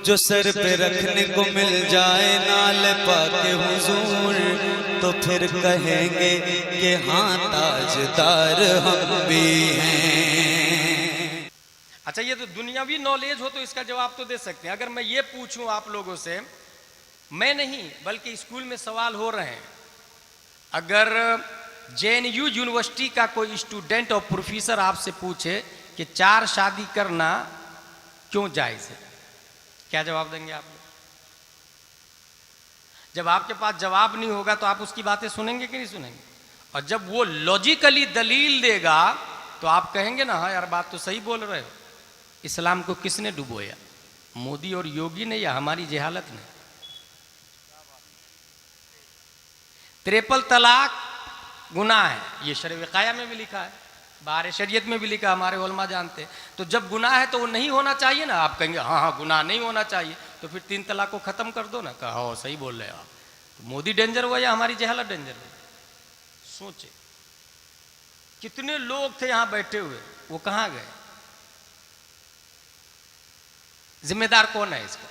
जो सर पे रखने को मिल जाए नाल पाके हुजूर, तो फिर कहेंगे कि हाँ ताजदार हम भी हैं। अच्छा, ये तो दुनियावी नॉलेज हो तो इसका जवाब तो दे सकते हैं। अगर मैं ये पूछूं आप लोगों से, मैं नहीं बल्कि स्कूल में सवाल हो रहे हैं, अगर JNU यूनिवर्सिटी का कोई स्टूडेंट और प्रोफेसर आपसे पूछे कि 4 शादी करना क्यों जायज है, क्या जवाब देंगे आप लोग? जब आपके पास जवाब नहीं होगा तो आप उसकी बातें सुनेंगे कि नहीं सुनेंगे? और जब वो लॉजिकली दलील देगा तो आप कहेंगे ना, हाँ यार बात तो सही बोल रहे हो। इस्लाम को किसने डुबोया? मोदी और योगी ने या हमारी जहालत ने? 53 तलाक गुनाह है, ये शरअ विक़ाया में भी लिखा है, बाहर शरीयत में भी लिखा, हमारे उलमा जानते हैं। तो जब गुनाह है तो वो नहीं होना चाहिए ना? आप कहेंगे हाँ हाँ गुनाह नहीं होना चाहिए, तो फिर 3 तलाक को खत्म कर दो ना। कहा हो सही बोल रहे हो आप। तो मोदी डेंजर हुआ या हमारी जहालत डेंजर हुई? सोचे कितने लोग थे यहां बैठे हुए, वो कहां गए? जिम्मेदार कौन है इसका?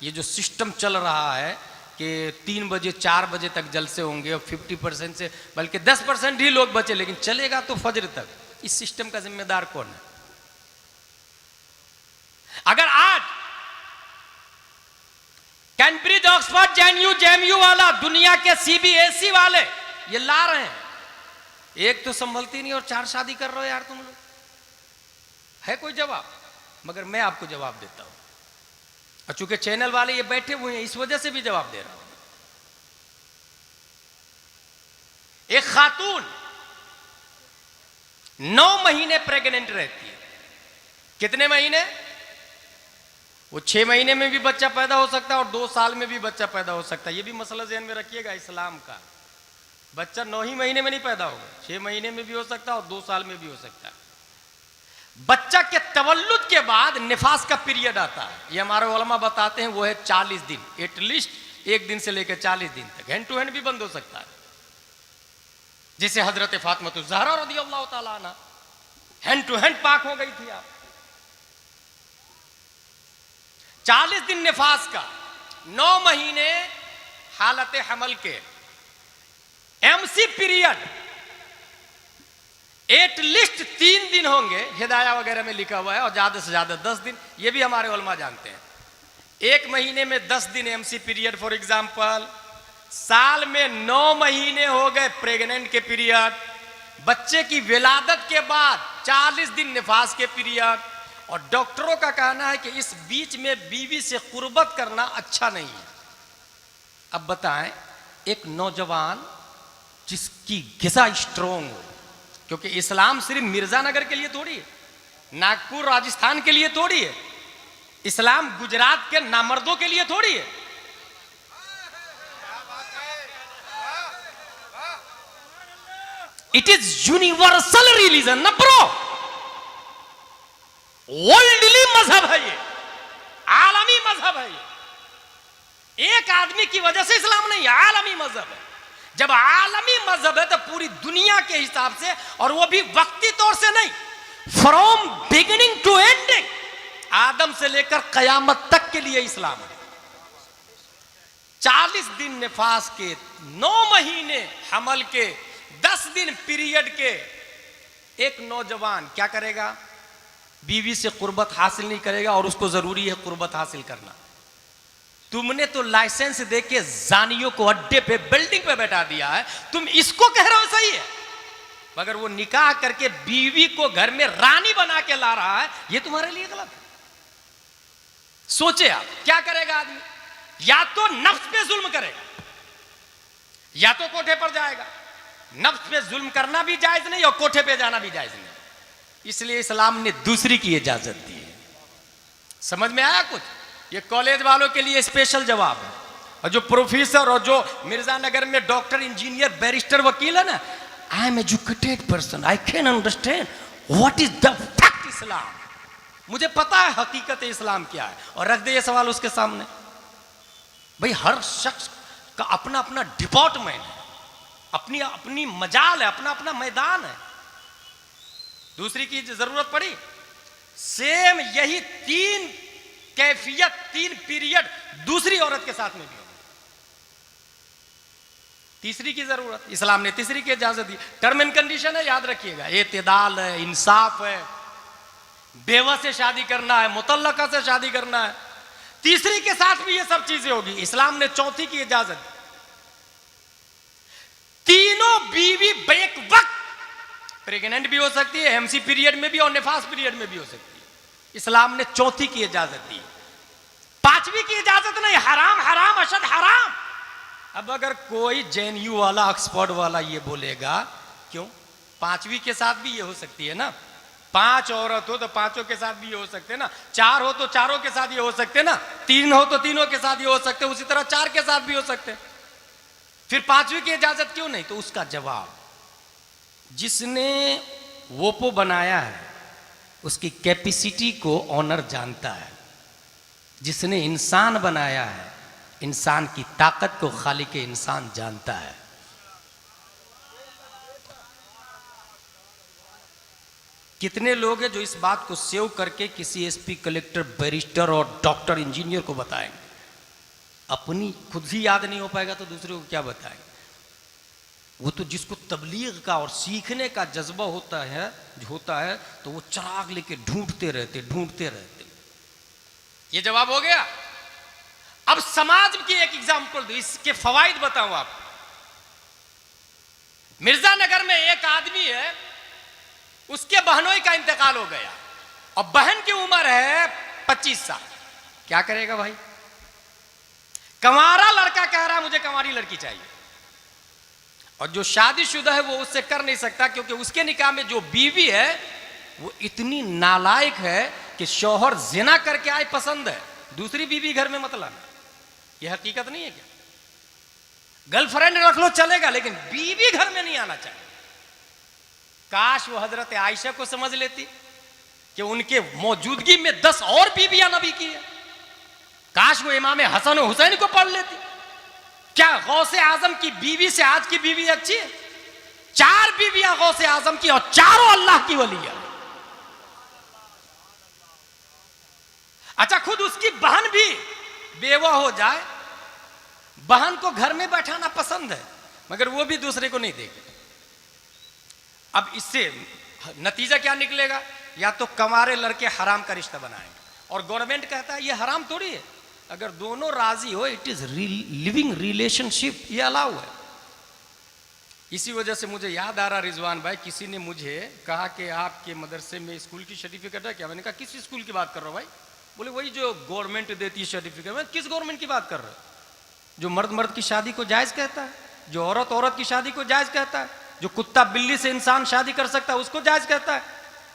ये जो सिस्टम चल रहा है कि 3 बजे 4 बजे तक जलसे होंगे और 50% से बल्कि 10% ही लोग बचे, लेकिन चलेगा तो फजर तक, इस सिस्टम का जिम्मेदार कौन है? अगर आज कैम्ब्रिज, ऑक्सफोर्ड, JNU वाला, दुनिया के CBSE वाले ये ला रहे हैं, एक तो संभलती नहीं और 4 शादी कर रहे हो यार तुम लोग, है कोई जवाब? मगर मैं आपको जवाब देता हूं, और चूंकि चैनल वाले ये बैठे हुए हैं इस वजह से भी जवाब दे रहा हूं। एक खातून 9 महीने प्रेग्नेंट रहती है। कितने महीने? वो 6 महीने में भी बच्चा पैदा हो सकता है और 2 साल में भी बच्चा पैदा हो सकता है। ये भी मसला ज़हन में रखिएगा इस्लाम का। बच्चा 9 ही महीने में नहीं पैदा होगा, 6 महीने में भी हो सकता है और 2 साल में भी हो सकता है। बच्चा के तवल्लुद के बाद निफास का पीरियड आता है, ये हमारे उलमा बताते हैं, वो है 40 दिन, एटलीस्ट 1 दिन से लेकर 40 दिन तक। हैंड टू हैंड भी बंद हो सकता है, जिसे हजरत फातिमा ज़हरा रज़ियल्लाहु ताला अन्हा हैंड टू हैंड पाक हो गई थी। आप 40 दिन निफास का, 9 महीने हालत हमल के, MC पीरियड एटलीस्ट 3 दिन होंगे, हिदाया वगैरह में लिखा हुआ है, और ज्यादा से ज्यादा 10 दिन, ये भी हमारे उलमा जानते हैं। 1 महीने में 10 दिन MC पीरियड फॉर एग्जाम्पल, साल में 9 महीने हो गए प्रेग्नेंट के पीरियड, बच्चे की विलादत के बाद 40 दिन निफास के पीरियड। और डॉक्टरों का कहना है कि इस बीच में बीवी से कुर्बत करना अच्छा नहीं है। अब बताएं, एक नौजवान जिसकी गिज़ा स्ट्रोंग हो, क्योंकि इस्लाम सिर्फ मिर्जानगर के लिए थोड़ी है, नागपुर राजस्थान के लिए थोड़ी है, इस्लाम गुजरात के नामर्दों के लिए थोड़ी है। इट इज यूनिवर्सल रिलीजन ना ब्रो, वर्ल्डली मजहब है ये, आलमी मजहब है ये। एक आदमी की वजह से इस्लाम नहीं, आलमी मजहब है। जब आलमी मजहब है तो पूरी दुनिया के हिसाब से, और वो भी वक्ती तौर से नहीं, फ्रॉम बिगिनिंग टू एंडिंग, आदम से लेकर कयामत तक के लिए इस्लाम है। 40 दिन निफास के, 9 महीने हमल के, 10 दिन पीरियड के, एक नौजवान क्या करेगा? बीवी से कुर्बत हासिल नहीं करेगा, और उसको जरूरी है कुर्बत हासिल करना। तुमने तो लाइसेंस देके जानियों को अड्डे पे, बिल्डिंग पे बैठा दिया है, तुम इसको कह रहे हो सही है, मगर वो निकाह करके बीवी को घर में रानी बना के ला रहा है, ये तुम्हारे लिए गलत है। सोचे आप क्या करेगा आदमी? या तो नफ्स पे जुल्म करेगा, या तो कोठे पर जाएगा। नफ्स पे जुल्म करना भी जायज नहीं और कोठे पे जाना भी जायज नहीं, इसलिए इस्लाम ने दूसरी की इजाजत दी है। समझ में आया कुछ? ये कॉलेज वालों के लिए स्पेशल जवाब है, और जो प्रोफेसर और जो मिर्जानगर में डॉक्टर, इंजीनियर, बैरिस्टर, वकील है ना, I am educated person, I can understand what is the fact Islam, मुझे पता है हकीकत इस्लाम क्या है, और रख दे ये सवाल उसके सामने। भाई हर शख्स का अपना अपना डिपार्टमेंट है, अपनी अपनी मजाल है, अपना अपना मैदान है। दूसरी की जरूरत पड़ी, सेम यही 3 कैफियत, 3 पीरियड दूसरी औरत के साथ में भी होगी। तीसरी की जरूरत, इस्लाम ने तीसरी की इजाजत दी। टर्म एंड कंडीशन है, याद रखिएगा, एतदाल है, इंसाफ है, बेवा से शादी करना है, मुतल्लका से शादी करना है, तीसरी के साथ भी ये सब चीजें होगी। इस्लाम ने चौथी की इजाजत दी। तीनों बीवी एक वक्त प्रेग्नेंट भी हो सकती है, एमसी पीरियड में भी और निफास पीरियड में भी हो सकती है। इस्लाम ने चौथी की इजाजत दी, पांचवी की इजाजत नहीं। हराम हराम अशद हराम। अब अगर कोई जेएनयू वाला, ऑक्सफोर्ड वाला ये बोलेगा, क्यों पांचवी के साथ भी ये हो सकती है ना, 5 औरत हो तो 5 के साथ भी ये हो सकते हैं ना, 4 हो तो 4 के साथ ये हो सकते हैं ना, 3 हो तो 3 के साथ ये हो सकते हैं, उसी तरह 4 के साथ भी हो सकते हैं, फिर 5वीं की इजाजत क्यों नहीं? तो उसका जवाब, जिसने वोपो बनाया है उसकी कैपेसिटी को ऑनर जानता है, जिसने इंसान बनाया है इंसान की ताकत को खालिक इंसान जानता है। कितने लोग हैं जो इस बात को सेव करके किसी एसपी, कलेक्टर, बैरिस्टर और डॉक्टर, इंजीनियर को बताएंगे? अपनी खुद ही याद नहीं हो पाएगा तो दूसरे को क्या बताएंगे? वो तो जिसको तबलीग का और सीखने का जज्बा होता है तो वो चिराग लेके ढूंढते रहते। ये जवाब हो गया। अब समाज की एक एग्जांपल दो, इसके फवाइद बताऊं आपको। मिर्जानगर में एक आदमी है, उसके बहनोई का इंतकाल हो गया और बहन की उम्र है 25 साल। क्या करेगा भाई? कंवारा लड़का कह रहा है मुझे कंवारी लड़की चाहिए, और जो शादीशुदा है वो उससे कर नहीं सकता, क्योंकि उसके निकाह में जो बीवी है वो इतनी नालायक है कि शौहर जिना करके आए पसंद है, दूसरी बीवी घर में मत लाना। ये हकीकत नहीं है क्या? गर्लफ्रेंड रख लो चलेगा, लेकिन बीवी घर में नहीं आना चाहिए। काश वो हजरत आयशा को समझ लेती कि उनके मौजूदगी में 10 और बीवियां नबी की है। काश वो इमाम हसन और हुसैन को पढ़ लेती। क्या गौसे आजम की बीवी से आज की बीवी अच्छी है? 4 बीवियां गौसे आजम की और चारों अल्लाह की वलिया। अच्छा, खुद उसकी बहन भी बेवा हो जाए, बहन को घर में बैठाना पसंद है, मगर वो भी दूसरे को नहीं देगी। अब इससे नतीजा क्या निकलेगा? या तो कंवारे लड़के हराम का रिश्ता बनाएंगे, और गवर्नमेंट कहता है ये हराम थोड़ी है, अगर दोनों राजी हो इट इज लिविंग रिलेशनशिप, ये अलाउ है। इसी वजह से मुझे याद आ रहा रिजवान भाई, किसी ने मुझे कहा कि आपके मदरसे में स्कूल की सर्टिफिकेट है क्या? मैंने कहा किस स्कूल की बात कर रहा हो भाई? बोले वही जो गवर्नमेंट देती है सर्टिफिकेट। मैं किस गवर्नमेंट की बात कर रहे हो? जो मर्द मर्द की शादी को जायज कहता है, जो औरत औरत की शादी को जायज कहता है, जो कुत्ता बिल्ली से इंसान शादी कर सकता है उसको जायज कहता है,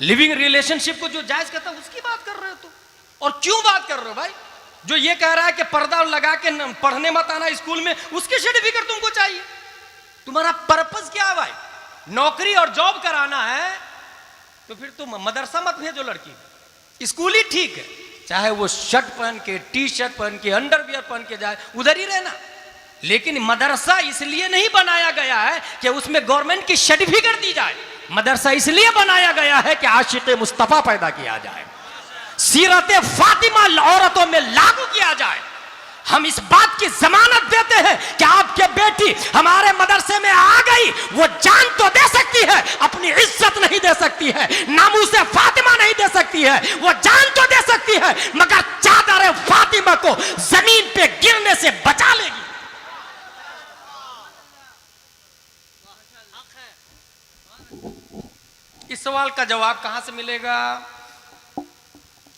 लिविंग रिलेशनशिप को जो जायज कहता है उसकी बात कर रहे हो तो। और क्यों बात कर रहे हो भाई? जो ये कह रहा है कि पर्दा लगा के पढ़ने मत आना स्कूल में, उसकी सर्टिफिकेट तुमको चाहिए? तुम्हारा पर्पस क्या है भाई? नौकरी और जॉब कराना है तो फिर तुम मदरसा मत भेजो लड़की, स्कूल ही ठीक है। चाहे वो शर्ट पहन के, टी शर्ट पहन के, अंडरवियर पहन के जाए, उधर ही रहना। लेकिन मदरसा इसलिए नहीं बनाया गया है कि उसमें गवर्नमेंट की सर्टिफिकेट दी जाए। मदरसा इसलिए बनाया गया है कि आशिक़ मुस्तफा पैदा किया जाए, सीरत फातिमा औरतों में लागू किया जाए। हम इस बात की जमानत देते हैं कि आपके बेटी हमारे मदरसे में आ गई, वो जान तो दे सकती है, अपनी इज्जत नहीं दे सकती है, नामूसे फातिमा नहीं दे सकती है, वो जान तो दे सकती है, मगर चादर फातिमा को जमीन पे गिरने से बचा लेगी। इस सवाल का जवाब कहां से मिलेगा?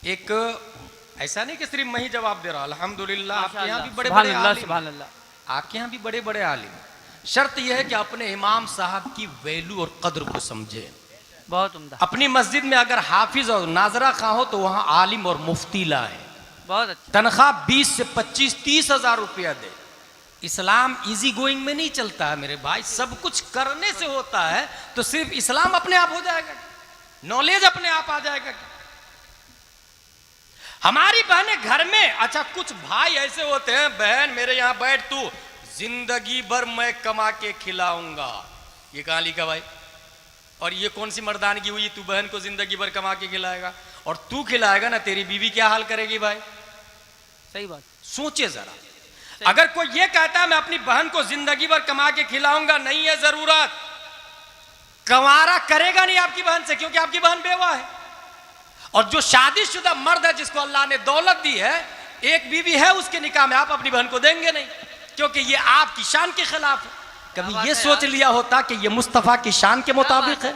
एक ऐसा नहीं कि सिर्फ मैं ही जवाब दे रहा, अल्हम्दुलिल्लाह आपके यहाँ भी बड़े बड़े आलिम, आपके यहाँ भी बड़े बड़े आलिम। शर्त यह है कि अपने इमाम साहब की वैल्यू और कद्र को समझे। बहुत उम्दा। अपनी मस्जिद में अगर हाफिज और नाजरा खां हो तो वहां आलिम और मुफ्ती लाए। बहुत अच्छा। तनख्वाह 20 से 25-30 हजार रुपया दे। इस्लाम इजी गोइंग में नहीं चलता है मेरे भाई, सब कुछ करने से होता है। तो सिर्फ इस्लाम अपने आप हो जाएगा? नॉलेज अपने आप आ जाएगा? हमारी बहनें घर में, अच्छा कुछ भाई ऐसे होते हैं, बहन मेरे यहां बैठ, तू जिंदगी भर मैं कमा के खिलाऊंगा। ये कहां लिखा भाई? और ये कौन सी मर्दानगी हुई, तू बहन को जिंदगी भर कमा के खिलाएगा? और तू खिलाएगा ना, तेरी बीवी क्या हाल करेगी भाई? सही बात। सोचे जरा, अगर कोई ये कहता है मैं अपनी बहन को जिंदगी भर कमा के खिलाऊंगा, नहीं है जरूरत, कंवारा करेगा नहीं आपकी बहन से, क्योंकि आपकी बहन बेवा है। और जो शादीशुदा मर्द है जिसको अल्लाह ने दौलत दी है, एक बीवी है, उसके निकाह में आप अपनी बहन को देंगे नहीं, क्योंकि ये आपकी शान के खिलाफ है। कभी ये सोच लिया होता कि ये मुस्तफा की शान के मुताबिक है,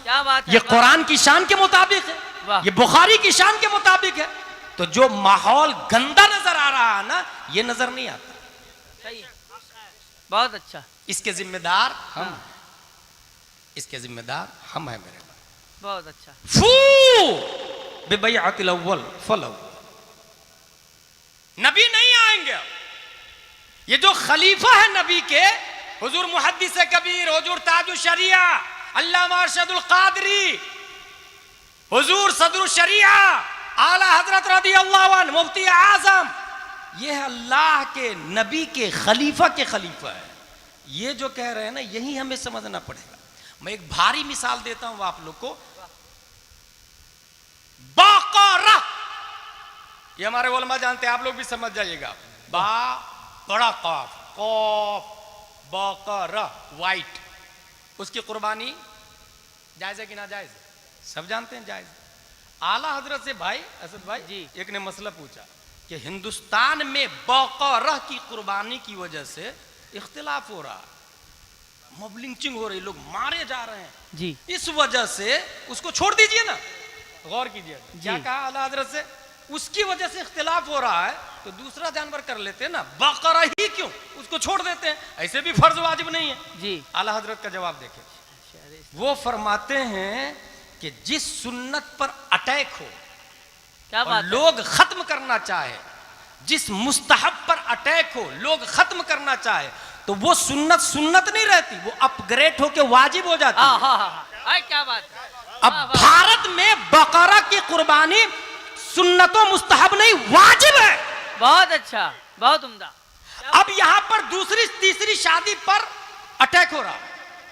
क्या बात है, ये कुरान की शान के मुताबिक है, ये बुखारी की शान के मुताबिक है, तो जो माहौल गंदा नजर आ रहा है ना, ये नजर नहीं आता। सही, बहुत अच्छा। इसके जिम्मेदार हम, इसके जिम्मेदार हम हैं मेरे भाई। बहुत अच्छा। फू बिबैअतिल अव्वल फल नबी नहीं आएंगे। ये जो खलीफा है नबी के, हुजूर मुहद्दिस कबीर, हुजूर ताजुल शरिया अल्लामा अरशदुल कादरी, हुजूर सदरुल शरिया आला हजरत रदियल्लाहु अन्हु मुफ्ती आजम, ये है अल्लाह के नबी के खलीफा है। ये जो कह रहे हैं ना, यही हमें समझना पड़ेगा। मैं एक भारी मिसाल देता हूं आप लोग को। बकरा, ये हमारे उलमा जानते हैं, आप लोग भी समझ जाइएगा। बा बड़ा काफ, कौफ, बकरा वाइट, उसकी कुर्बानी जायज है कि ना जायज? सब जानते हैं जायज। आला हजरत से भाई असद भाई जी, एक ने मसला पूछा कि हिंदुस्तान में बकरा की कुर्बानी की वजह से इख्तिलाफ हो रहा, मॉब लिंचिंग हो रही, लोग मारे जा रहे हैं जी, इस वजह से उसको छोड़ दीजिए ना। गौर कीजिए क्या कहा आला हजरत से, उसकी वजह से इख्तिलाफ हो रहा है तो दूसरा जानवर कर लेते हैं ना, बकरा ही क्यों, उसको छोड़ देते हैं, ऐसे भी फर्ज वाजिब नहीं है जी। आला हजरत का जवाब देखें, वो फरमाते हैं कि जिस सुन्नत पर अटैक हो, क्या बात, लोग खत्म करना चाहे, जिस मुस्तहब पर अटैक हो, लोग खत्म करना चाहे, तो वो सुन्नत सुन्नत नहीं रहती, वो अपग्रेड होके वाजिब हो जाती है। क्या बात है। अब भारत में बकरा की कुर्बानी सुन्नतों मुस्तहब नहीं, वाजिब है। बहुत अच्छा, बहुत उम्दा। अब यहां पर दूसरी तीसरी शादी पर अटैक हो रहा,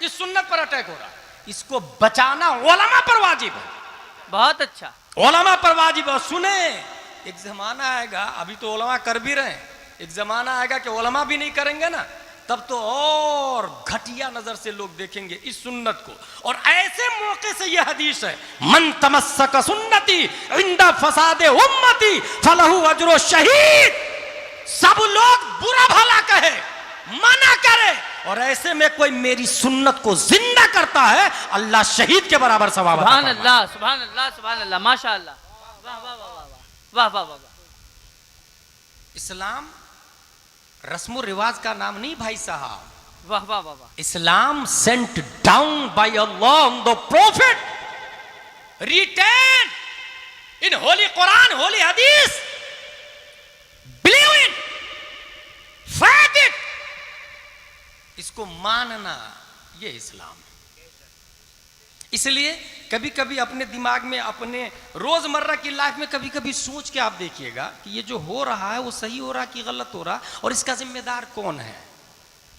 इस सुन्नत पर अटैक हो रहा, इसको बचाना उलमा पर वाजिब है। बहुत अच्छा, उलमा पर वाजिब है। सुने, एक जमाना आएगा, अभी तो उलमा कर भी रहे हैं, एक जमाना आएगा कि उलमा भी नहीं करेंगे ना, तब तो और घटिया नजर से लोग देखेंगे इस सुन्नत को। और ऐसे मौके से यह हदीस है, मन तमस्सक सुन्नती इंदा फसादे उम्मती फलहु अजरो शहीद। सब लोग बुरा भला कहे, मना करे, और ऐसे में कोई मेरी सुन्नत को जिंदा करता है, अल्लाह शहीद के बराबर सवाब। सुभान अल्लाह, सुभान अल्लाह, सुभान अल्लाह, माशाअल्लाह, वाह वाह वाह वाह वाह वाह वाह। इस्लाम रस्म रिवाज का नाम नहीं भाई साहब, वाह वाह वाह वाह। Islam sent down by Allah on the prophet, written in holy Quran, holy Hadith, believe in, faith it, इसको मानना, ये इस्लाम। इसलिए कभी कभी अपने दिमाग में, अपने रोजमर्रा की लाइफ में कभी कभी सोच के आप देखिएगा कि ये जो हो रहा है वो सही हो रहा कि गलत हो रहा, और इसका जिम्मेदार कौन है,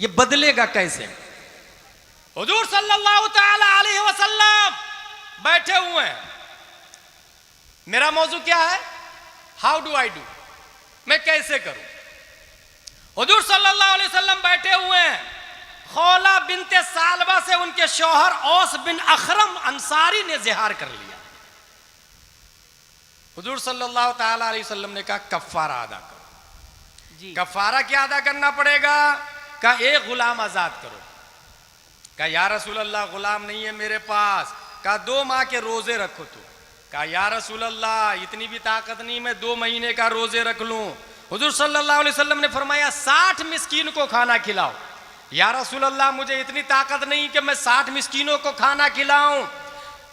ये बदलेगा कैसे। हुजूर सल्लल्लाहु तआला अलैहि वसल्लम बैठे हुए हैं, मेरा मौजू क्या है, हाउ डू आई डू, मैं कैसे करूं। हुजूर सल्लल्लाहु अलैहि वसल्लम बैठे हुए हैं, खौला बिनते सालबा से उनके शौहर औस बिन अखरम अंसारी ने जिहार कर लिया। हुजूर सल्लल्लाहु तआला अलैहि वसल्लम ने कहा कफ्फारा अदा करो जी। कफ्फारा क्या अदा करना पड़ेगा, कहा एक गुलाम आजाद करो। कहा या रसूल अल्लाह गुलाम नहीं है मेरे पास। कहा 2 माह के रोजे रखो तो। कहा या रसूल अल्लाह इतनी भी ताकत नहीं, मैं 2 महीने का रोजे रख लूं। हुजूर सल्लल्लाहु अलैहि वसल्लम ने फरमाया 60 मिस्कीन को खाना खिलाओ। या रसूल अल्लाह मुझे इतनी ताकत नहीं कि मैं 60 मिस्कीनों को खाना खिलाऊं।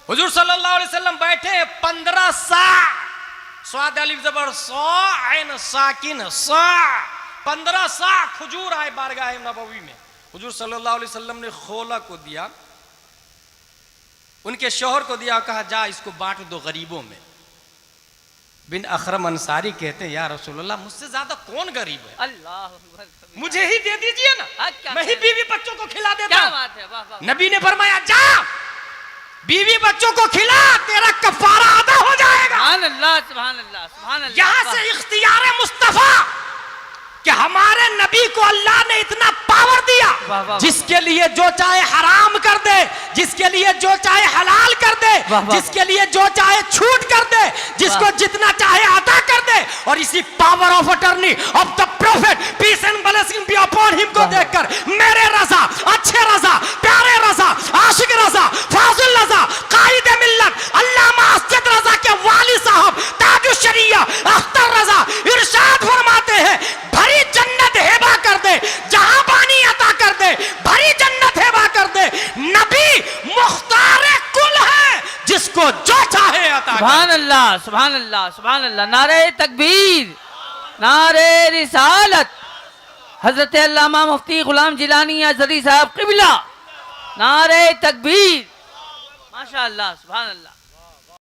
हुजूर सल्लल्लाहु अलैहि वसल्लम बैठे 15 सा, स्वाद अलिफ जबर सौ ऐन साकिन सा, 15 सा खजूर आए बारगाह नबवी में। हुजूर सल्लल्लाहु अलैहि वसल्लम ने खोला को दिया, उनके शौहर को दिया, कहा जा इसको बांट दो गरीबों में। बिन अखरम अंसारी कहते हैं या रसूलुल्लाह मुझसे ज्यादा कौन गरीब है, अल्लाह मुझे ही दे दीजिए ना, मैं ही बीवी बच्चों को खिला देता। क्या बात है, वाह वाह। नबी ने फरमाया जा बीवी बच्चों को खिला, तेरा कफारा अदा हो जाएगा। सुभान अल्लाह सुभान अल्लाह सुभान अल्लाह। यहां वाह, से इख्तियार मुस्तफा कि हमारे नबी को अल्लाह ने इतना पावर दिया, वाह, वाह, जिसके लिए जो चाहे हराम कर दे, जिसके लिए जो चाहे हलाल कर दे, वाह, वाह, जिसके लिए जो चाहे छूट कर दे, जिसको जितना चाहे अता कर दे। और इसी power of attorney of the prophet peace and blessing be upon him को देखकर मेरे रजा, अच्छे रजा, प्यारे रजा, आशिक रजा, फाजिल रजा, कायदे मिल्लत अल्लामा असद रजा के वाली साहब ताजुश शरिया अख्तर रजा इरशाद फरमाते हैं, भरी जन्नत हेबा कर दे, जहां पानी अता कर दे, भरी जन्नत हेबा कर दे। नबी मुख्तार कुल है, जिसको जो चाहे अता कर सुभान अल्लाह सुभान अल्लाह सुभान अल्लाह। नारे तकबीर, नारे रिसालत, हजरत अल्लामा मुफ्ती गुलाम जिलानी अज़हरी साहब क़िबला, नारे तकबीर, माशा अल्लाह सुभान अल्लाह।